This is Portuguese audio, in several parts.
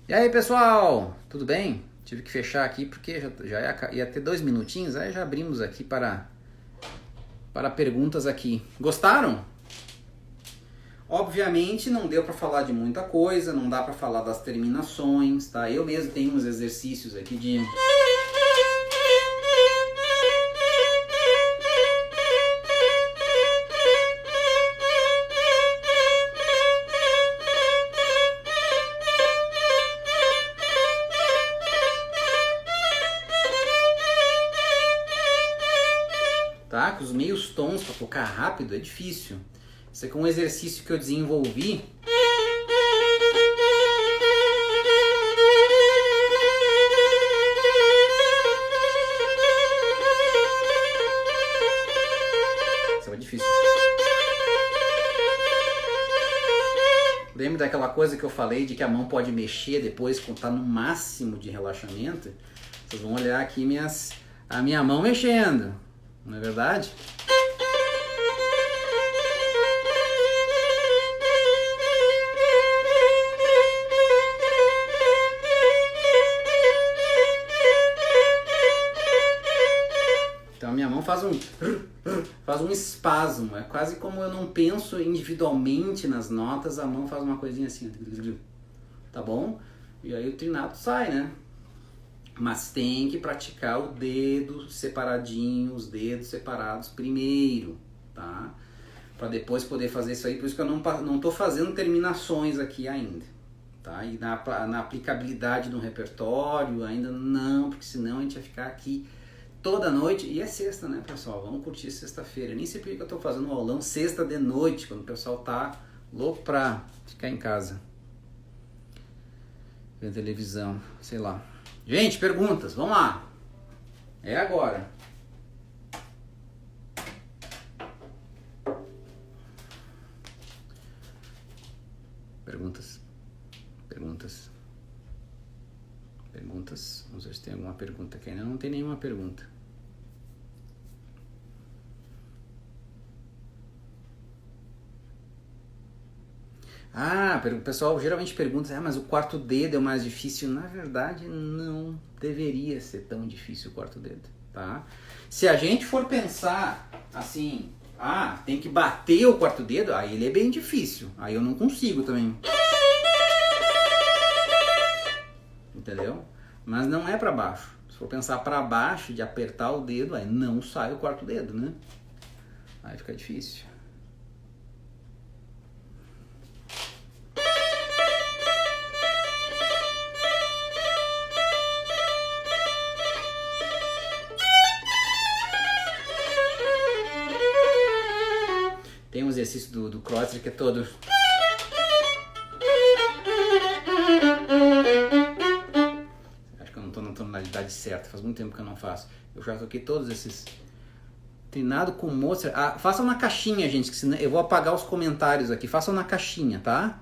E aí, pessoal, tudo bem? Tive que fechar aqui porque já ia ter 2 minutinhos, aí já abrimos aqui para perguntas aqui. Gostaram? Obviamente não deu para falar de muita coisa, não dá para falar das terminações, tá? Eu mesmo tenho uns exercícios aqui de... Tá? Com os meios tons para tocar rápido é difícil. Isso aqui é um exercício que eu desenvolvi. Isso é difícil. Lembra daquela coisa que eu falei de que a mão pode mexer depois quando está no máximo de relaxamento? Vocês vão olhar aqui a minha mão mexendo, não é verdade? Então a minha mão faz um espasmo, é quase como eu não penso individualmente nas notas, a mão faz uma coisinha assim, tá bom? E aí o trinado sai, né? Mas tem que praticar o dedo separadinho, os dedos separados primeiro, tá? Para depois poder fazer isso aí, por isso que eu não tô fazendo terminações aqui ainda, tá? E na aplicabilidade do repertório ainda não, porque senão a gente vai ficar aqui toda noite. E é sexta, né, pessoal? Vamos curtir sexta-feira. Nem sei porque eu tô fazendo um aulão sexta de noite, quando o pessoal tá louco pra ficar em casa, ver televisão, sei lá. Gente, perguntas, vamos lá. É agora. Perguntas. Vamos ver se tem alguma pergunta aqui. Não tem nenhuma pergunta. O pessoal geralmente pergunta, mas o quarto dedo é o mais difícil. Na verdade, não deveria ser tão difícil o quarto dedo, tá? Se a gente for pensar assim, tem que bater o quarto dedo, aí ele é bem difícil. Aí eu não consigo também. Entendeu? Mas não é pra baixo. Se for pensar pra baixo, de apertar o dedo, aí não sai o quarto dedo, né? Aí fica difícil. Tem um exercício do Kreutzer que é todo... Acho que eu não estou na tonalidade certa, faz muito tempo que eu não faço. Eu já toquei todos esses... Trinado com Mozart. Façam na caixinha, gente, que senão eu vou apagar os comentários aqui. Façam na caixinha, tá?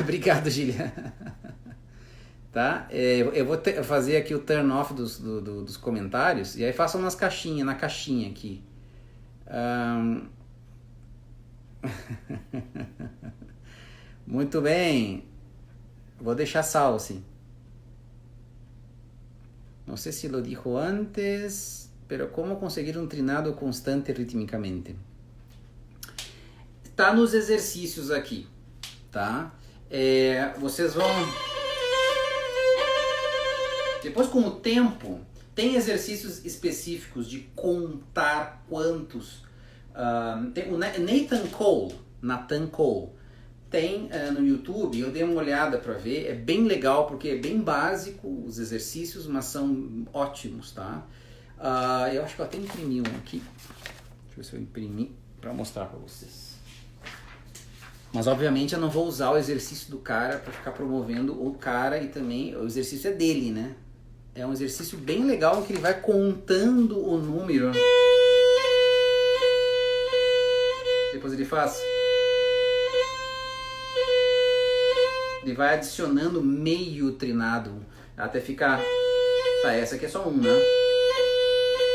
Obrigado, Gília. Tá? Eu vou fazer aqui o turn off dos comentários e aí façam na caixinha aqui. Muito bem. Vou deixar salvo, sim. Não sei se lo dijo antes, pero como conseguir um trinado constante ritmicamente? Tá nos exercícios aqui, tá? Vocês vão... Depois, com o tempo, tem exercícios específicos de contar quantos. Tem o Nathan Cole, tem no YouTube, eu dei uma olhada para ver, é bem legal porque é bem básico os exercícios, mas são ótimos, tá? Eu acho que eu até imprimi um aqui, deixa eu ver se eu imprimi para mostrar para vocês. Mas obviamente eu não vou usar o exercício do cara para ficar promovendo o cara, e também o exercício é dele, né? É um exercício bem legal em que ele vai contando o número. Depois ele faz. Ele vai adicionando meio trinado até ficar... Tá, essa aqui é só um, né?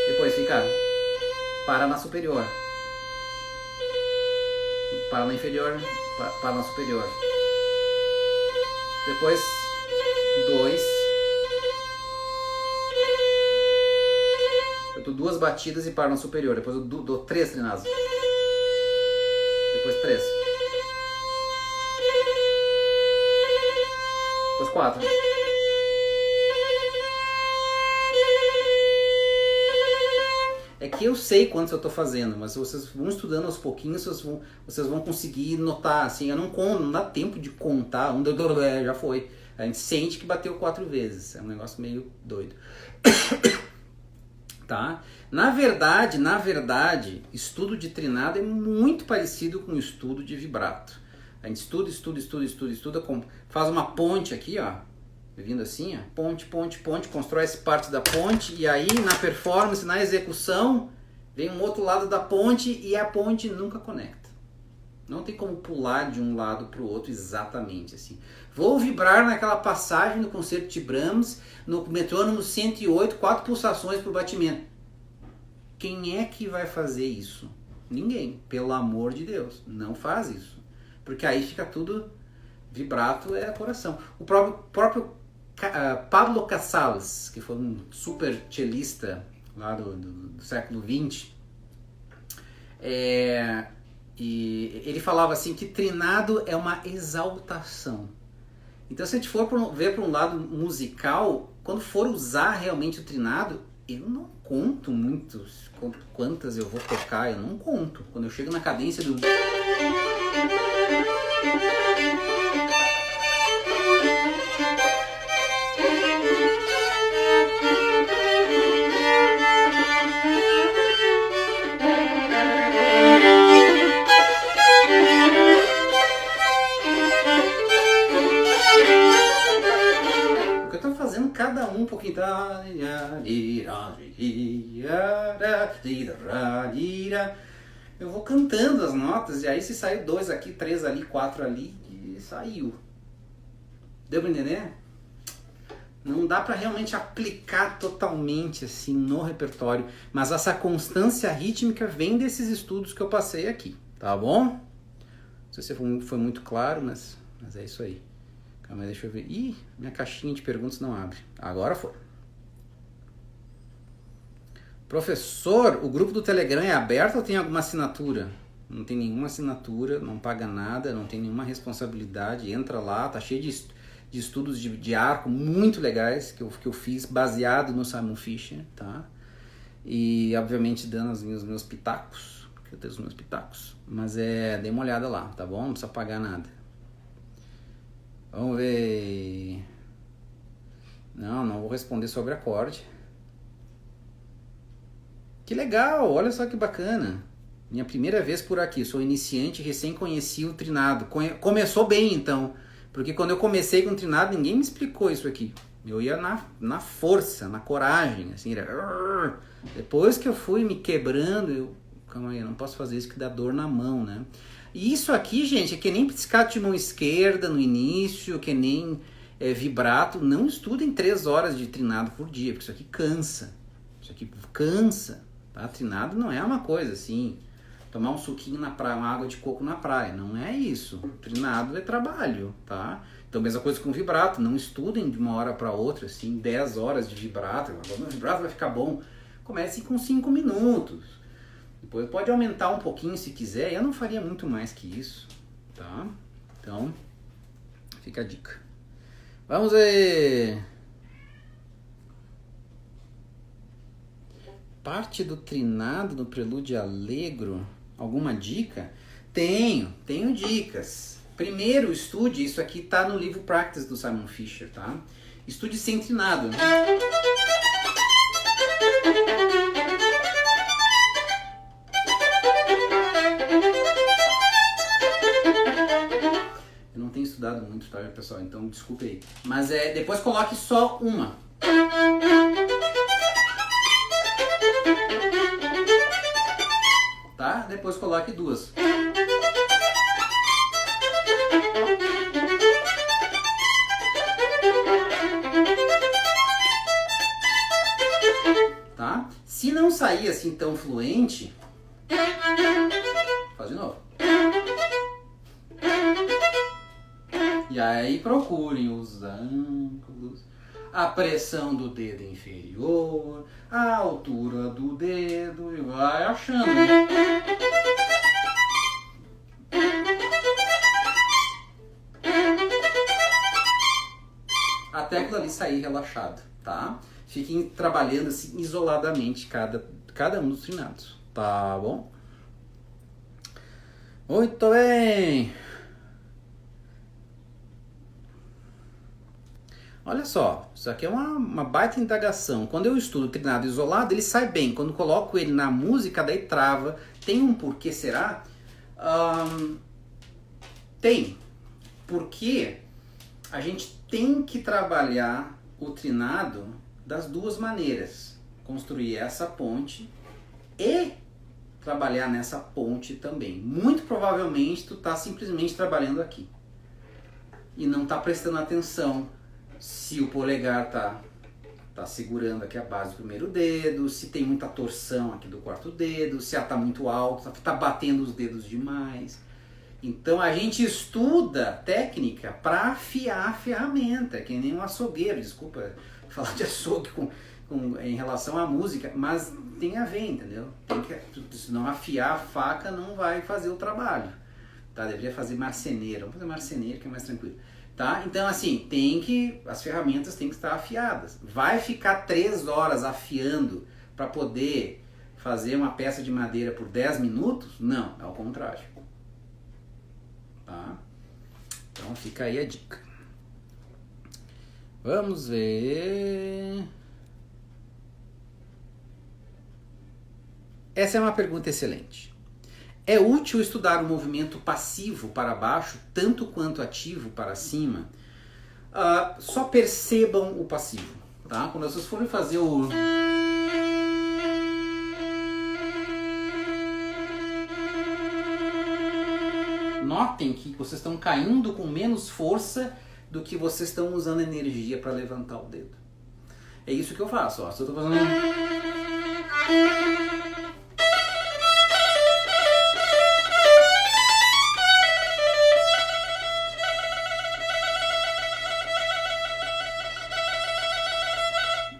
Depois fica... Para na superior. para na inferior, para na superior. Depois 2. Eu dou 2 batidas e paro na superior. Depois eu dou 3 trinados. Depois 3. Depois 4. É que eu sei quantos eu estou fazendo, mas vocês vão estudando aos pouquinhos, vocês vão conseguir notar, assim, eu não conto, não dá tempo de contar, já foi. A gente sente que bateu 4 vezes, é um negócio meio doido. Tá? Na verdade, estudo de trinado é muito parecido com o estudo de vibrato. A gente estuda, faz uma ponte aqui, ó, vindo assim, ó, ponte, constrói essa parte da ponte, e aí na performance, na execução, vem um outro lado da ponte e a ponte nunca conecta. Não tem como pular de um lado para o outro exatamente assim. Vou vibrar naquela passagem no concerto de Brahms, no metrônomo 108, 4 pulsações por batimento. Quem é que vai fazer isso? Ninguém. Pelo amor de Deus, não faz isso. Porque aí fica tudo vibrato, é coração. O próprio Pablo Casals, que foi um super cellista lá do século XX, e ele falava assim que trinado é uma exaltação. Então, se a gente for ver para um lado musical, quando for usar realmente o trinado, eu não conto muito quantas eu vou tocar, eu não conto. Quando eu chego na cadência do... Cada um pouquinho. Eu vou cantando as notas, e aí se saiu 2 aqui, 3 ali, 4 ali, e saiu. Deu pra entender? Não dá pra realmente aplicar totalmente assim no repertório, mas essa constância rítmica vem desses estudos que eu passei aqui, tá bom? Não sei se foi muito claro, mas é isso aí. Calma aí, deixa eu ver. Ih, minha caixinha de perguntas não abre. Agora foi. Professor, o grupo do Telegram é aberto ou tem alguma assinatura? Não tem nenhuma assinatura, não paga nada, não tem nenhuma responsabilidade. Entra lá, tá cheio de estudos de arco muito legais que eu fiz baseado no Simon Fisher, tá? E obviamente dando os meus pitacos, que eu tenho os meus pitacos. Mas dê uma olhada lá, tá bom? Não precisa pagar nada. Vamos ver. Não vou responder sobre acorde. Que legal, olha só que bacana. Minha primeira vez por aqui, sou iniciante, recém conheci o trinado. Começou bem então, porque quando eu comecei com o trinado ninguém me explicou isso aqui. Eu ia na força, na coragem, assim, era... Depois que eu fui me quebrando, calma aí, eu não posso fazer isso que dá dor na mão, né? E isso aqui, gente, é que nem pizzicato de mão esquerda no início, que nem vibrato. Não estudem 3 horas de trinado por dia, porque isso aqui cansa. Isso aqui cansa, tá? Trinado não é uma coisa assim, tomar um suquinho na praia, uma água de coco na praia. Não é isso. Trinado é trabalho, tá? Então, mesma coisa com vibrato. Não estudem de uma hora para outra, assim, 10 horas de vibrato. O vibrato vai ficar bom. Comece com 5 minutos. Depois pode aumentar um pouquinho se quiser. Eu não faria muito mais que isso, tá? Então, fica a dica. Vamos ver. Parte do trinado no prelúdio allegro. Alguma dica? Tenho dicas. Primeiro, estude. Isso aqui tá no livro Practice do Simon Fisher, tá? Estude sem trinado. Tenho estudado muito, tá, pessoal? Então, desculpe aí. Mas depois coloque só uma. Tá? Depois coloque 2. Tá? Se não sair assim tão fluente, faz de novo. E aí procurem os ângulos, a pressão do dedo inferior, a altura do dedo e vai achando. Até aquilo ali sair relaxado, tá? Fiquem trabalhando assim isoladamente cada um dos trinados, tá bom? Muito bem! Olha só, isso aqui é uma baita indagação. Quando eu estudo trinado isolado, ele sai bem. Quando coloco ele na música, daí trava. Tem um porquê, será? Tem. Porque a gente tem que trabalhar o trinado das duas maneiras. Construir essa ponte e trabalhar nessa ponte também. Muito provavelmente tu tá simplesmente trabalhando aqui. E não tá prestando atenção se o polegar tá segurando aqui a base do primeiro dedo, se tem muita torção aqui do quarto dedo, se ela tá muito alto, tá batendo os dedos demais. Então a gente estuda técnica para afiar a ferramenta, que nem um açougueiro, desculpa falar de açougue em relação à música, mas tem a ver, entendeu? Senão afiar a faca não vai fazer o trabalho. Tá? Deveria fazer marceneiro, vamos fazer marceneiro que é mais tranquilo. Tá? Então assim, as ferramentas têm que estar afiadas. Vai ficar 3 horas afiando para poder fazer uma peça de madeira por 10 minutos? Não, é o contrário. Tá? Então fica aí a dica. Vamos ver. Essa é uma pergunta excelente. É útil estudar o movimento passivo para baixo tanto quanto ativo para cima? Só percebam o passivo, tá? Quando vocês forem fazer o... Notem que vocês estão caindo com menos força do que vocês estão usando energia para levantar o dedo. É isso que eu faço, ó. Se eu tô fazendo...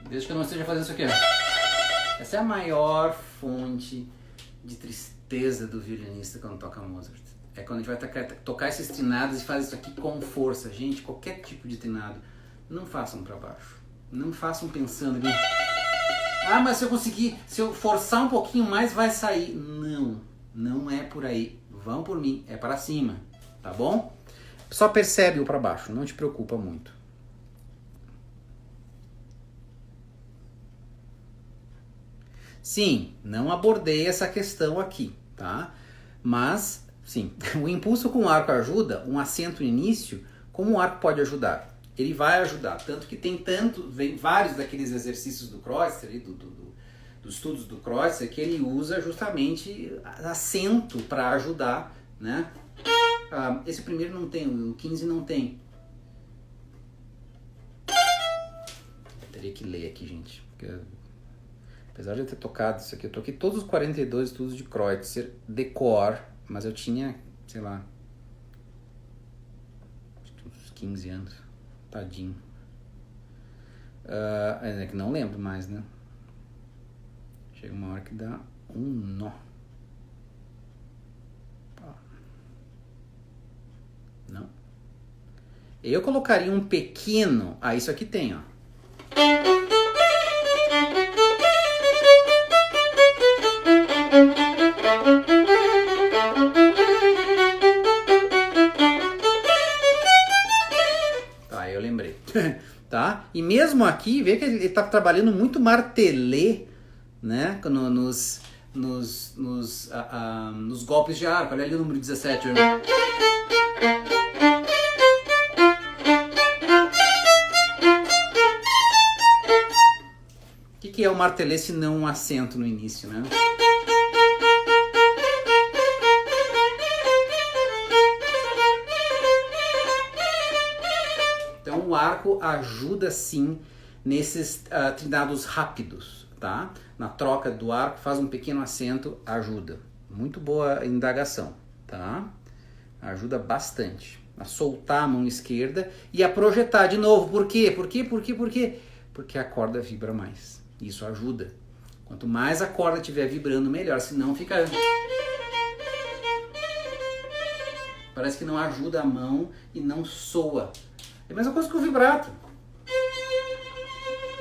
Desde que eu não esteja fazendo isso aqui, ó. Essa é a maior fonte de tristeza do violinista quando toca Mozart. É quando a gente vai tocar esses trinados e faz isso aqui com força. Gente, qualquer tipo de trinado, não façam para baixo. Não façam pensando que... mas se eu conseguir, se eu forçar um pouquinho mais, vai sair. Não, não é por aí. Vão por mim, é para cima, tá bom? Só percebe o para baixo, não te preocupa muito. Sim, não abordei essa questão aqui, tá? Mas, sim, o impulso com o arco ajuda, um acento no início, como o arco pode ajudar? Ele vai ajudar, tanto que tem vários daqueles exercícios do Kreutzer, dos estudos do Kreutzer, que ele usa justamente acento para ajudar, né? Esse primeiro não tem, o 15 não tem. Teria que ler aqui, gente, porque... Apesar de eu ter tocado isso aqui, eu toquei todos os 42 estudos de Kreutzer de cor, mas eu tinha, sei lá, uns 15 anos. Tadinho. É que não lembro mais, né? Chega uma hora que dá um nó. Não. Eu colocaria um pequeno... isso aqui tem, ó. Tá? E mesmo aqui, vê que ele está trabalhando muito martelê, né? Nos golpes de arco. Olha ali o número 17. O que é o martelê se não um acento no início, né? O arco ajuda sim nesses trinados rápidos, tá? Na troca do arco, faz um pequeno acento, ajuda. Muito boa indagação, tá? Ajuda bastante. a soltar a mão esquerda e a projetar de novo. Por quê? Porque a corda vibra mais. Isso ajuda. Quanto mais a corda estiver vibrando, melhor. Senão fica... Parece que não ajuda a mão e não soa. É a mesma coisa que o vibrato.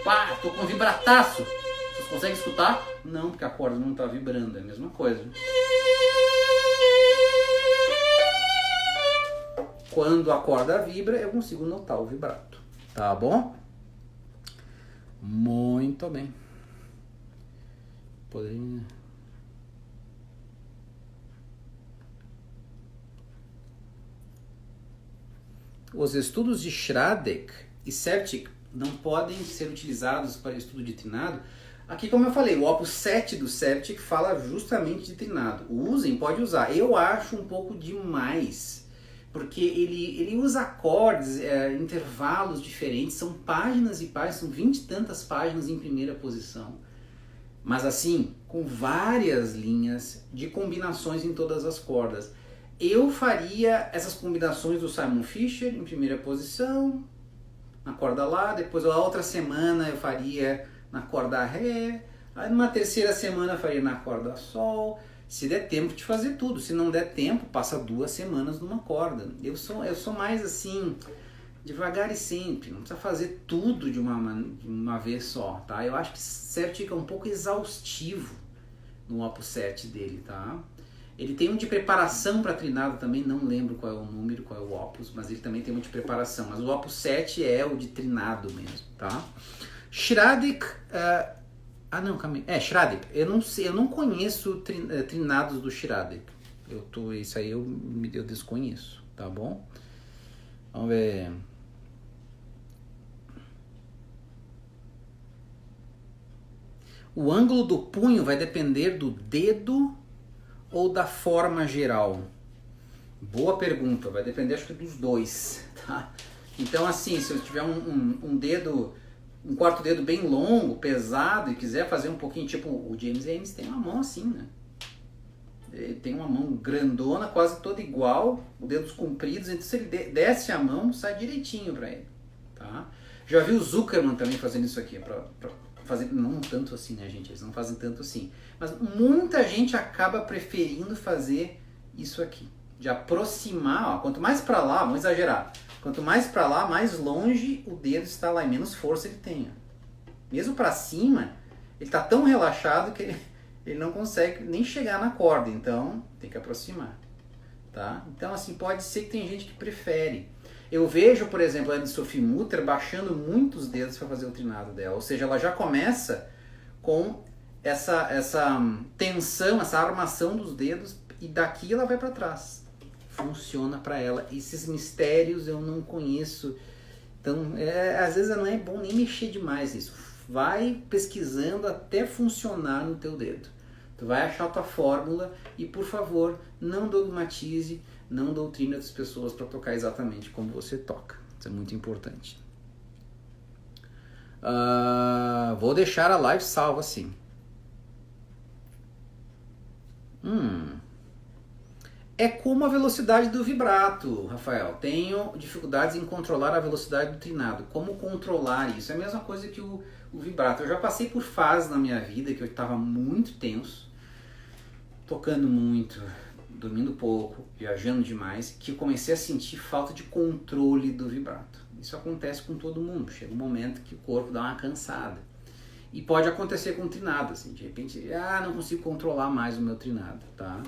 Pá, tô com um vibrataço. Vocês conseguem escutar? Não, porque a corda não está vibrando. É a mesma coisa. Quando a corda vibra, eu consigo notar o vibrato. Tá bom? Muito bem. Poderia... Os estudos de Schradek e Sertic não podem ser utilizados para estudo de trinado. Aqui, como eu falei, o opus 7 do Sertic fala justamente de trinado. Usem, pode usar. Eu acho um pouco demais, porque ele usa acordes, intervalos diferentes, são páginas e páginas, são 20 e tantas páginas em primeira posição. Mas assim, com várias linhas de combinações em todas as cordas. Eu faria essas combinações do Simon Fischer em primeira posição, na corda Lá, depois a outra semana eu faria na corda Ré, aí numa terceira semana eu faria na corda Sol, se der tempo de fazer tudo. Se não der tempo, passa 2 semanas numa corda. Eu sou mais assim, devagar e sempre, não precisa fazer tudo de uma vez só, tá? Eu acho que Sertic é um pouco exaustivo no opus 7 dele, tá? Ele tem um de preparação para trinado também, não lembro qual é o número, qual é o opus, mas ele também tem um de preparação. Mas o opus 7 é o de trinado mesmo, tá? Schradek... Schradek. Eu não conheço trinados do Schradek. Isso aí eu desconheço, tá bom? Vamos ver... O ângulo do punho vai depender do dedo ou da forma geral? Boa pergunta, vai depender acho que dos dois, tá? Então assim, se eu tiver um dedo, um quarto dedo bem longo, pesado e quiser fazer um pouquinho, tipo o James Ames tem uma mão assim, né? Ele tem uma mão grandona, quase toda igual, os dedos compridos, então se ele desce a mão, sai direitinho pra ele, tá? Já vi o Zuckerman também fazendo isso aqui, pra fazer, não tanto assim, né, gente? Eles não fazem tanto assim. Mas muita gente acaba preferindo fazer isso aqui. De aproximar, ó, quanto mais pra lá, vamos exagerar. Quanto mais pra lá, mais longe o dedo está lá e menos força ele tem. Ó. Mesmo pra cima, ele tá tão relaxado que ele não consegue nem chegar na corda. Então, tem que aproximar. Tá? Então, assim, pode ser que tem gente que prefere. Eu vejo, por exemplo, a de Sophie Mutter baixando muitos dedos para fazer o trinado dela. Ou seja, ela já começa com essa tensão, essa armação dos dedos e daqui ela vai para trás. Funciona para ela. Esses mistérios eu não conheço. Então, às vezes não é bom nem mexer demais nisso. Vai pesquisando até funcionar no teu dedo. Tu vai achar a tua fórmula e, por favor, não dogmatize, não doutrine outras pessoas para tocar exatamente como você toca. Isso é muito importante. Vou deixar a live salva assim. É como a velocidade do vibrato, Rafael. Tenho dificuldades em controlar a velocidade do trinado. Como controlar isso? É a mesma coisa que o vibrato. Eu já passei por fases na minha vida que eu estava muito tenso, tocando muito, dormindo pouco, viajando demais, que eu comecei a sentir falta de controle do vibrato. Isso acontece com todo mundo. Chega um momento que o corpo dá uma cansada. E pode acontecer com o trinado, assim, de repente, não consigo controlar mais o meu trinado, tá?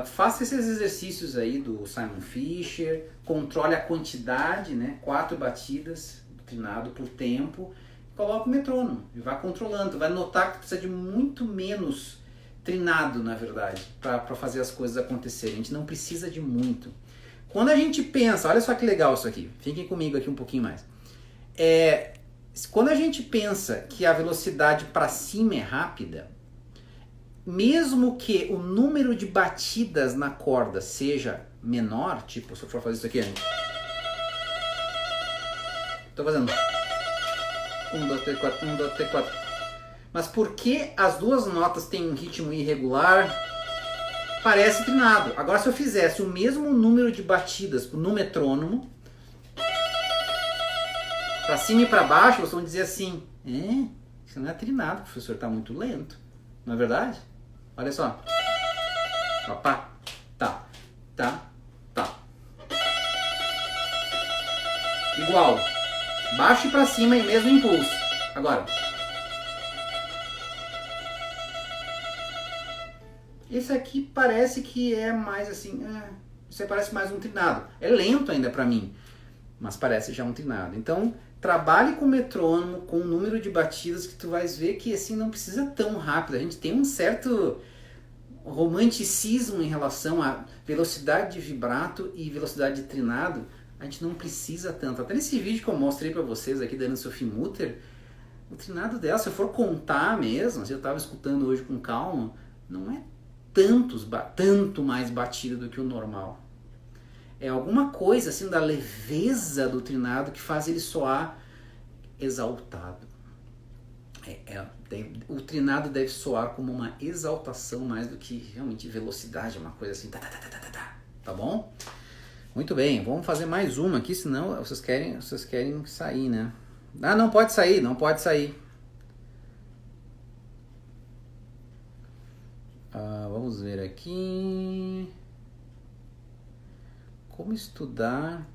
Faça esses exercícios aí do Simon Fischer, controle a quantidade, né? 4 batidas do trinado por tempo, coloca o metrônomo e vai controlando. Vai notar que precisa de muito menos trinado, na verdade, para fazer as coisas acontecerem. A gente não precisa de muito. Quando a gente pensa, olha só que legal isso aqui, fiquem comigo aqui um pouquinho mais. Quando a gente pensa que a velocidade para cima é rápida, mesmo que o número de batidas na corda seja menor, tipo, se eu for fazer isso aqui, estou fazendo 1, 2, 3, 4, 1, 2, 3, 4. Mas por que as duas notas têm um ritmo irregular? parece trinado. Agora se eu fizesse o mesmo número de batidas no metrônomo, para cima e para baixo, vocês vão dizer assim, isso não é trinado, o professor está muito lento. Não é verdade? Olha só. Pá, tá, tá, tá. Igual. Baixo e para cima e mesmo impulso. Agora. Esse aqui parece que é mais assim, isso aí parece mais um trinado. É lento ainda para mim, mas parece já um trinado. Então, trabalhe com o metrônomo, com o número de batidas, que tu vais ver que assim não precisa tão rápido. A gente tem um certo romanticismo em relação à velocidade de vibrato e velocidade de trinado. A gente não precisa tanto. Até nesse vídeo que eu mostrei para vocês aqui da Anne-Sophie Mutter, o trinado dela, se eu for contar mesmo, se eu estava escutando hoje com calma, não é tanto mais batida do que o normal. É alguma coisa assim da leveza do trinado que faz ele soar exaltado. O trinado deve soar como uma exaltação mais do que realmente velocidade, uma coisa assim, tá bom? Muito bem, vamos fazer mais uma aqui, senão vocês querem sair, né? Ah, não pode sair, não pode sair. Vamos ver aqui. Como estudar...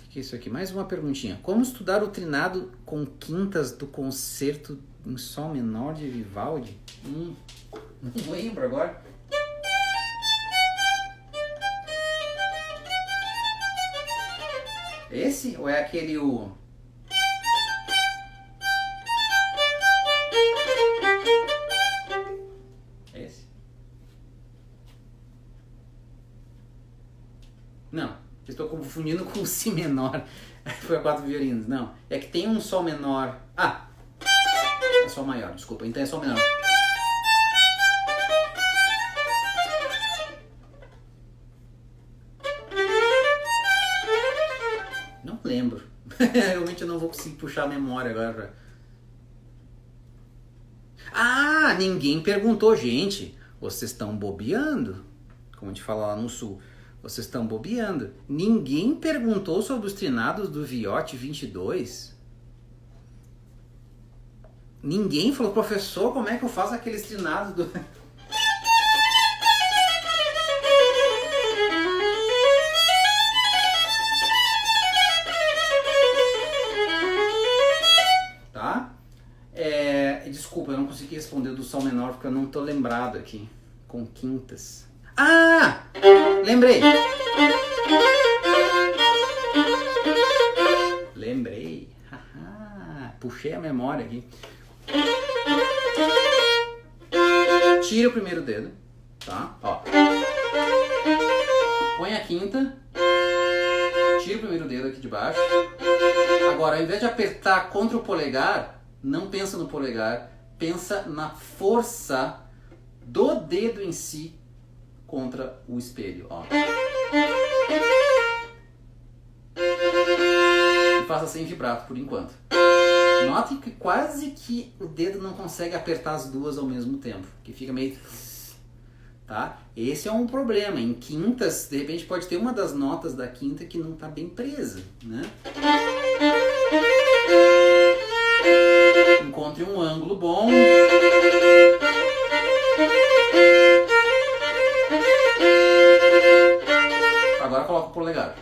O que é isso aqui? Mais uma perguntinha. Como estudar o trinado com quintas do concerto em Sol menor de Vivaldi? Não lembro agora. Esse ou é aquele o... Esse? Não, estou confundindo com o Si menor. Foi a 4 violinos. Não, é que tem um Sol menor. É Sol maior, desculpa. Então é Sol menor. Não lembro. Realmente eu não vou conseguir puxar a memória agora. Ninguém perguntou, gente. Vocês estão bobeando? Como a gente fala lá no sul. Vocês estão bobeando. Ninguém perguntou sobre os trinados do Viotti 22? Ninguém falou, professor, como é que eu faço aqueles trinados do... Tá? Desculpa, eu não consegui responder do Sol menor porque eu não tô lembrado aqui. Com quintas. Lembrei. Puxei a memória aqui. Tira o primeiro dedo, tá? Ó. Põe a quinta. Tira o primeiro dedo aqui de baixo. Agora, ao invés de apertar contra o polegar, não pensa no polegar, pensa na força do dedo em si contra o espelho, ó. E faça sem vibrato por enquanto. Note que quase que o dedo não consegue apertar as duas ao mesmo tempo, que fica meio... Tá? Esse é um problema. Em quintas, de repente pode ter uma das notas da quinta que não está bem presa, né? Encontre um ângulo bom. Agora coloca o polegar.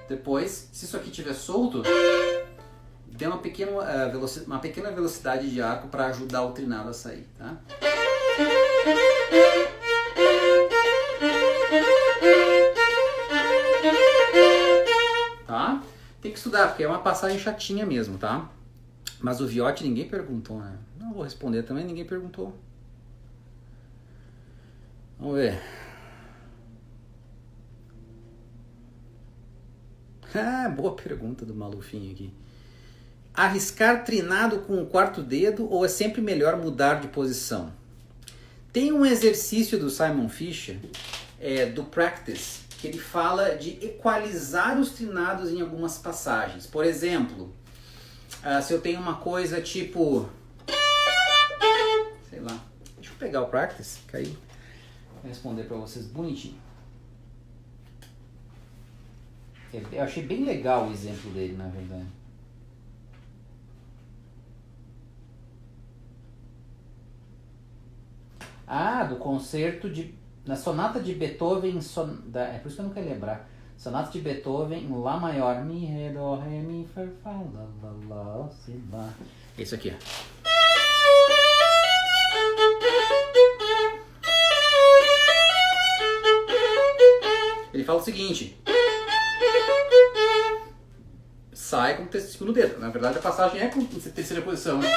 Depois, se isso aqui estiver solto, dê uma pequena velocidade de arco para ajudar o trinado a sair, tá? Tá? Tem que estudar, porque é uma passagem chatinha mesmo, tá? Mas o Viotti ninguém perguntou, né? Não vou responder também, ninguém perguntou. Vamos ver. Boa pergunta do Malufinho aqui. Arriscar trinado com o quarto dedo ou é sempre melhor mudar de posição? Tem um exercício do Simon Fischer, do Practice, que ele fala de equalizar os trinados em algumas passagens. Por exemplo, se eu tenho uma coisa tipo, sei lá, deixa eu pegar o practice, que aí vou responder para vocês bonitinho. Eu achei bem legal o exemplo dele, na verdade. Do concerto na sonata de Beethoven, é por isso que eu não quero lembrar. Sonata de Beethoven em Lá maior, Mi, Ré, Dó, Ré, Mi, Fá, Lá, Si, Lá. Esse aqui, ó. Ele fala o seguinte: sai com o segundo dedo. Na verdade, a passagem é com terceira posição, né?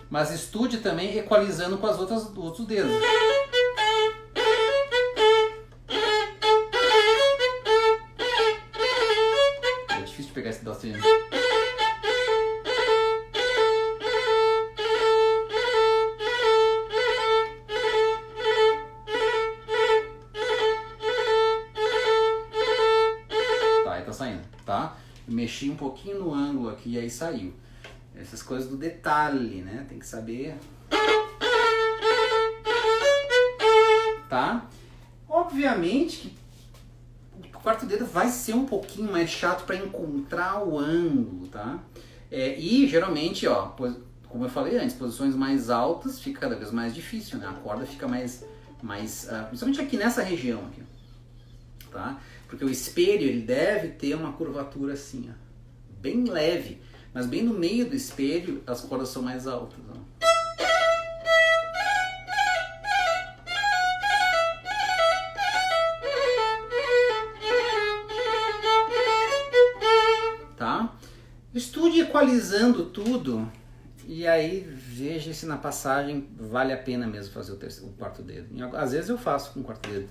Mas estude também equalizando com os outros dedos. É difícil de pegar esse docinho. Tá, aí tá saindo, tá? Mexi um pouquinho no ângulo aqui e aí saiu. Essas coisas do detalhe, né? Tem que saber. Tá? Obviamente que o quarto dedo vai ser um pouquinho mais chato para encontrar o ângulo, tá? E geralmente, ó, como eu falei antes, posições mais altas fica cada vez mais difícil, né? A corda fica mais principalmente aqui nessa região aqui, tá? Porque o espelho ele deve ter uma curvatura assim, ó, bem leve. Mas bem no meio do espelho, as cordas são mais altas. Ó. Tá? Estude equalizando tudo e aí veja se na passagem vale a pena mesmo fazer o quarto dedo. Às vezes eu faço com o quarto dedo.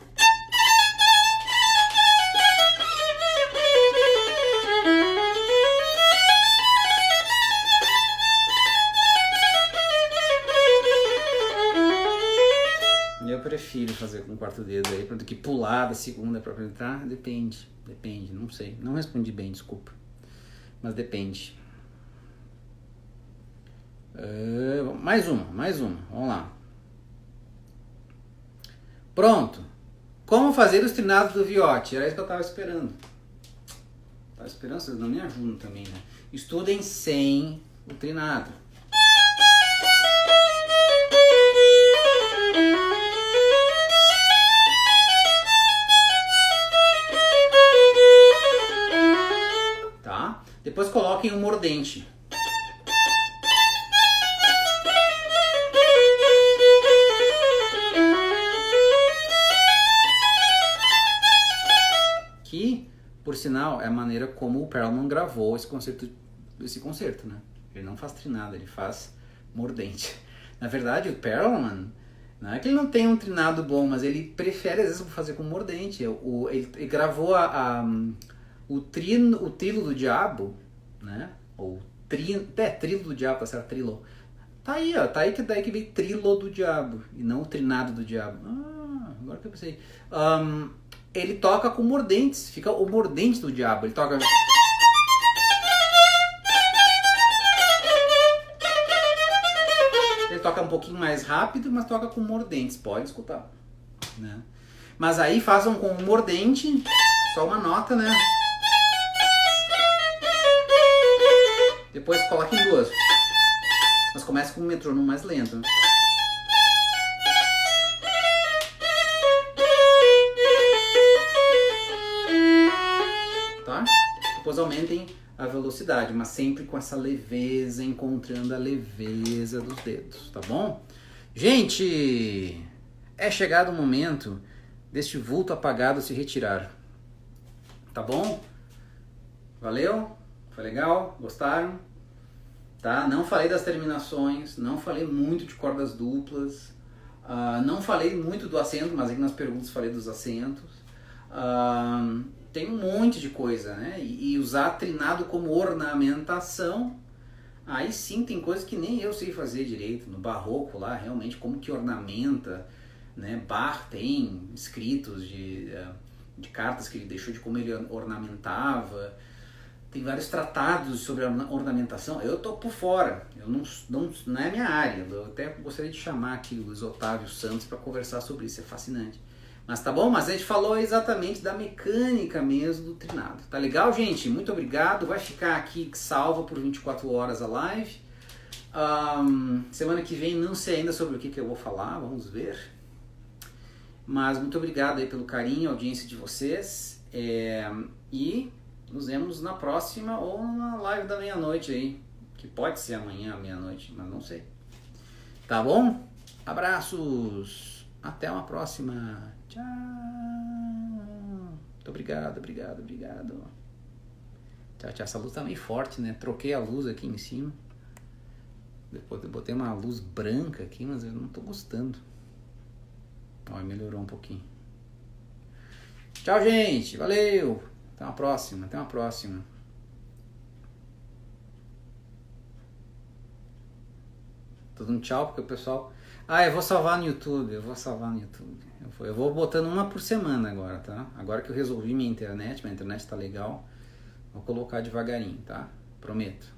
Eu prefiro fazer com o quarto dedo aí, do que pular da segunda para entrar. Depende, não sei. Não respondi bem, desculpa. Mas depende. Mais uma. Vamos lá. Pronto. Como fazer os trinados do viote? Era isso que eu estava esperando. Vocês não me ajudam também, né? Estudem sem o trinado. Depois coloquem um mordente. Que, por sinal, é a maneira como o Perlman gravou esse concerto, né? Ele não faz trinado, ele faz mordente. Na verdade, o Perlman, não é que ele não tem um trinado bom, mas ele prefere, às vezes, fazer com mordente. Ele gravou o trilo do diabo, né? Ou trilo do diabo, tá certo? Trilo. Tá aí, ó. Tá aí que daí que vem trilo do diabo e não o trinado do diabo. Agora que eu pensei. Ele toca com mordentes. Fica o mordente do diabo. Ele toca. Ele toca um pouquinho mais rápido, mas toca com mordentes. Pode escutar, né? Mas aí façam com um mordente, só uma nota, né? Depois coloquem duas. Mas comece com um metrônomo mais lento. Tá? Depois aumentem a velocidade, mas sempre com essa leveza, encontrando a leveza dos dedos, tá bom? Gente, é chegado o momento deste vulto apagado se retirar. Tá bom? Valeu? Foi legal? Gostaram? Tá? Não falei das terminações, não falei muito de cordas duplas, não falei muito do acento, mas aqui nas perguntas falei dos acentos. Tem um monte de coisa, né? E usar trinado como ornamentação, aí sim tem coisas que nem eu sei fazer direito. No barroco lá, realmente, como que ornamenta. né? Bach tem escritos de cartas que ele deixou, de como ele ornamentava. Tem vários tratados sobre a ornamentação. Eu tô por fora, eu não é minha área. Eu até gostaria de chamar aqui o Luiz Otávio Santos para conversar sobre isso, é fascinante. Mas tá bom? Mas a gente falou exatamente da mecânica mesmo do trinado. Tá legal, gente? Muito obrigado. Vai ficar aqui salva por 24 horas a live. Semana que vem não sei ainda sobre o que eu vou falar, vamos ver. Mas muito obrigado aí pelo carinho, audiência de vocês. E nos vemos na próxima ou na live da meia-noite aí. Que pode ser amanhã à meia-noite, mas não sei. Tá bom? Abraços! Até uma próxima! Tchau! Muito obrigado. Tchau. Essa luz tá meio forte, né? Troquei a luz aqui em cima. Depois eu botei uma luz branca aqui, mas eu não tô gostando. Ó, melhorou um pouquinho. Tchau, gente! Valeu! Até uma próxima. Tô dando tchau porque o pessoal... eu vou salvar no YouTube. Eu vou botando uma por semana agora, tá? Agora que eu resolvi minha internet tá legal. Vou colocar devagarinho, tá? Prometo.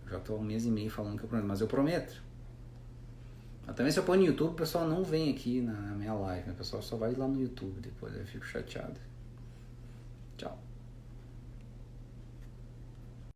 Já tô há 1 mês e meio falando que eu prometo, mas eu prometo. Mas também se eu pôr no YouTube, o pessoal não vem aqui na minha live. O pessoal só vai lá no YouTube depois, eu fico chateado. Tchau.